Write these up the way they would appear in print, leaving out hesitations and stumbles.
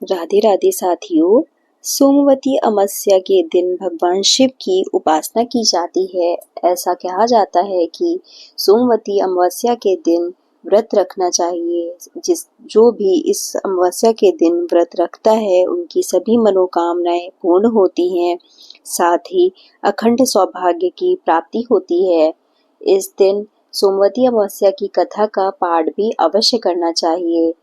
राधे राधे साथियों। सोमवती अमावस्या के दिन भगवान शिव की उपासना की जाती है। ऐसा कहा जाता है कि सोमवती अमावस्या के दिन व्रत रखना चाहिए। जो भी इस अमावस्या के दिन व्रत रखता है उनकी सभी मनोकामनाएं पूर्ण होती हैं, साथ ही अखंड सौभाग्य की प्राप्ति होती है। इस दिन सोमवती अमावस्या की कथा का पाठ भी अवश्य करना चाहिए।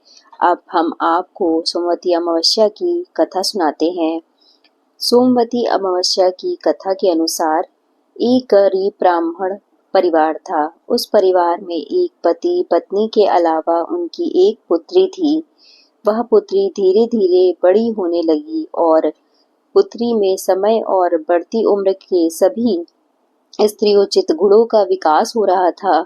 अब हम आपको सोमवती अमावस्या की कथा सुनाते हैं। सोमवती अमावस्या की कथा के अनुसार एक गरीब ब्राह्मण परिवार था। उस परिवार में एक पति पत्नी के अलावा उनकी एक पुत्री थी। वह पुत्री धीरे धीरे बड़ी होने लगी और पुत्री में समय और बढ़ती उम्र के सभी स्त्रियोचित गुणों का विकास हो रहा था।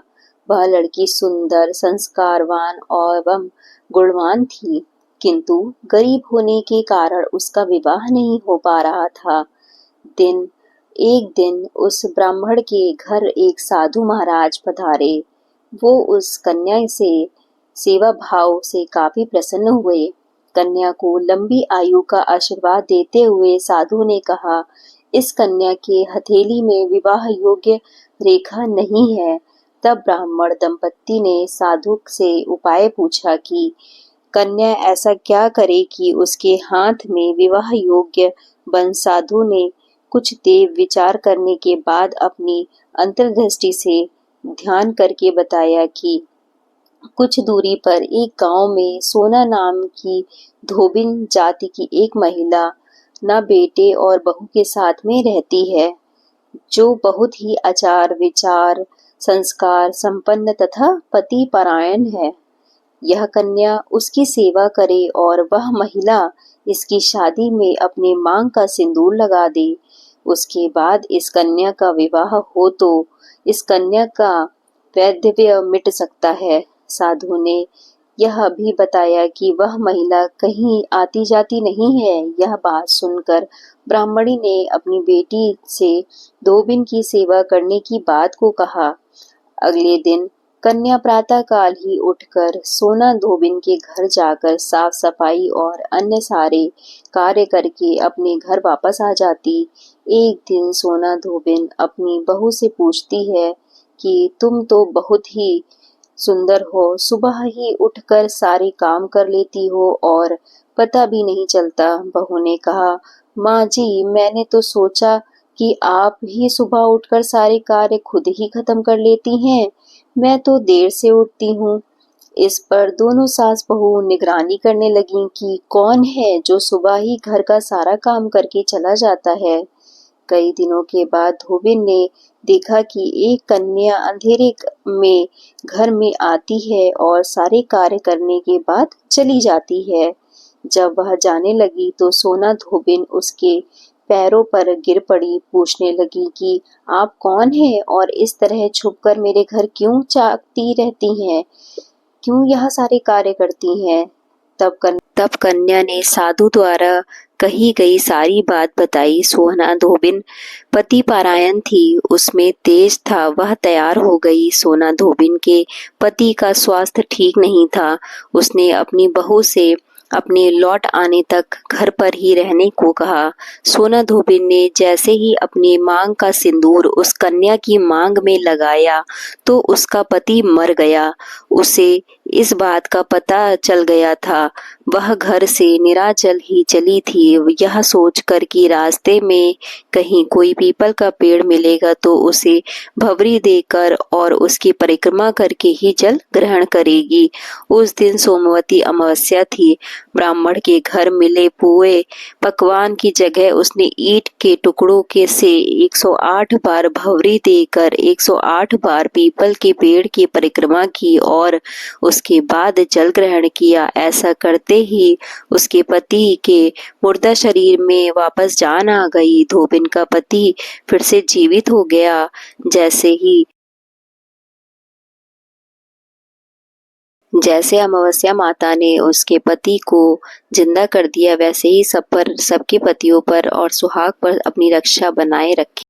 वह लड़की सुंदर, संस्कारवान एवं गुणवान थी, किंतु गरीब होने के कारण उसका विवाह नहीं हो पा रहा था। एक दिन उस ब्राह्मण के घर एक साधु महाराज पधारे। वो उस कन्या से सेवा भाव से काफी प्रसन्न हुए। कन्या को लंबी आयु का आशीर्वाद देते हुए साधु ने कहा, इस कन्या के हथेली में विवाह योग्य रेखा नहीं है। तब ब्राह्मण दंपत्ति ने साधु से उपाय पूछा कि कन्या ऐसा क्या करे कि उसके हाथ में विवाह योग्य बन। साधु ने कुछ देर विचार करने के बाद अपनी अंतर्दृष्टि से ध्यान करके बताया कि कुछ दूरी पर एक गांव में सोना नाम की धोबिन जाति की एक महिला न बेटे और बहू के साथ में रहती है, जो बहुत ही आचार विचार संस्कार संपन्न तथा पति परायण है। यह कन्या उसकी सेवा करे और वह महिला इसकी शादी में अपने मांग का सिंदूर लगा दे। उसके बाद इस कन्या का विवाह हो तो इस कन्या का वैधव्य मिट सकता है। साधु ने यह भी बताया कि वह महिला कहीं आती जाती नहीं है। यह बात सुनकर ब्राह्मणी ने अपनी बेटी से धोबिन की सेवा करने की बात को कहा। अगले दिन कन्या प्रातः काल ही उठकर सोना धोबिन के घर जाकर साफ सफाई और अन्य सारे कार्य करके अपने घर वापस आ जाती। एक दिन सोना धोबिन अपनी बहू से पूछती है कि तुम तो बहुत ही सुंदर हो, सुबह ही उठकर सारे काम कर लेती हो और पता भी नहीं चलता। बहू ने कहा, माँ जी, मैंने तो सोचा कि आप ही सुबह उठकर सारे कार्य खुद ही खत्म कर लेती हैं। मैं तो देर से उठती हूँ। इस पर दोनों सास बहू निगरानी करने लगी कि कौन है जो सुबह ही घर का सारा काम करके चला जाता है। कई दिनों के बाद धोबिन ने देखा कि एक कन्या अंधेरे में घर में आती है और सारे कार्य करने के बाद चली जाती है। जब वह जाने लगी तो सोना धोबिन उसके पैरों पर गिर पड़ी। पूछने लगी कि आप कौन हैं और इस तरह छुपकर मेरे घर क्यों झांकती रहती हैं, क्यों यह सारे कार्य करती हैं। तब कन्या ने साधु द्वारा कही गई सारी बात बताई। सोना धोबिन पति पारायण थी, उसमें तेज था। वह तैयार हो गई। सोना धोबिन के पति का स्वास्थ्य ठीक नहीं था। उसने अपनी बहू से अपने लौट आने तक घर पर ही रहने को कहा। सोना धोबिन ने जैसे ही अपनी मांग का सिंदूर उस कन्या की मांग में लगाया तो उसका पति मर गया। उसे इस बात का पता चल गया था। वह घर से निराचल ही चली थी। यह सोचकर कि रास्ते में कहीं कोई पीपल का पेड़ मिलेगा तो उसे भवरी देकर और उसकी परिक्रमा करके ही जल ग्रहण करेगी। उस दिन सोमवती अमावस्या थी। ब्राह्मण के घर मिले पुए पकवान की जगह उसने ईंट के टुकड़ों के से 108 बार भवरी देकर 108 बार पीपल के पेड़ की परिक्रमा की और उसके बाद जल ग्रहण किया। ऐसा करते ही उसके पति के मुर्दा शरीर में वापस जान आ गई। धोबिन का पति फिर से जीवित हो गया। जैसे अमावस्या माता ने उसके पति को जिंदा कर दिया, वैसे ही सबके पतियों पर और सुहाग पर अपनी रक्षा बनाए रखी।